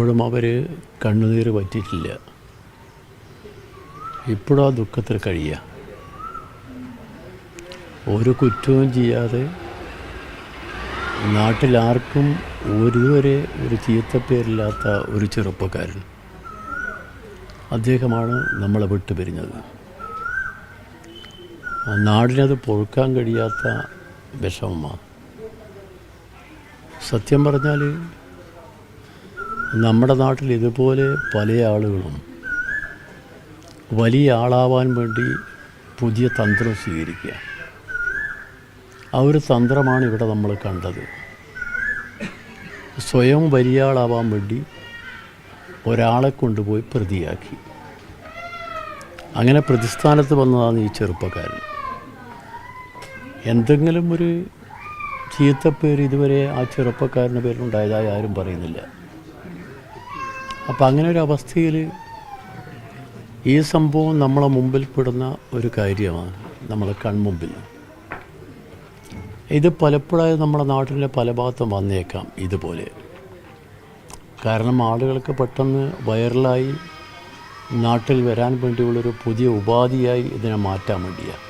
ഇപ്പോഴും അവർ കണ്ണുനീര് പറ്റിയിട്ടില്ല. ഇപ്പോഴും ആ ദുഃഖത്തിൽ കഴിയുക. ഒരു കുറ്റവും ചെയ്യാതെ നാട്ടിലാർക്കും ഒരുവരെ ഒരു ചീത്തപ്പേരില്ലാത്ത ഒരു ചെറുപ്പക്കാരൻ, അദ്ദേഹമാണ് നമ്മളെ വിട്ടു പിരിഞ്ഞത്. നാടിനത് പൊറുക്കാൻ കഴിയാത്ത വിഷമമാണ്. സത്യം പറഞ്ഞാൽ നമ്മുടെ നാട്ടിൽ ഇതുപോലെ പല ആളുകളും വലിയ ആളാവാൻ വേണ്ടി പുതിയ തന്ത്രം സ്വീകരിക്കുക. ആ ഒരു തന്ത്രമാണ് ഇവിടെ നമ്മൾ കണ്ടത്. സ്വയം വലിയ ആളാവാൻ വേണ്ടി ഒരാളെ കൊണ്ടുപോയി പ്രതിയാക്കി. അങ്ങനെ പ്രതിസ്ഥാനത്ത് വന്നതാണ് ഈ ചെറുപ്പക്കാരൻ. എന്തെങ്കിലും ഒരു ചീത്തപ്പേര് ഇതുവരെ ആ ചെറുപ്പക്കാരൻ്റെ പേരിലുണ്ടായതായി ആരും പറയുന്നില്ല. അപ്പം അങ്ങനെ ഒരു അവസ്ഥയിൽ ഈ സംഭവം നമ്മളെ മുമ്പിൽ പെടുന്ന ഒരു കാര്യമാണ്, നമ്മളെ കൺമുമ്പിൽ. ഇത് പലപ്പോഴായി നമ്മുടെ നാട്ടിലെ പല ഭാഗത്തും വന്നേക്കാം ഇതുപോലെ. കാരണം ആളുകൾക്ക് പെട്ടെന്ന് വൈറലായി നാട്ടിൽ വരാൻ വേണ്ടിയുള്ളൊരു പുതിയ ഉപാധിയായി ഇതിനെ മാറ്റാൻ വേണ്ടിയാണ്.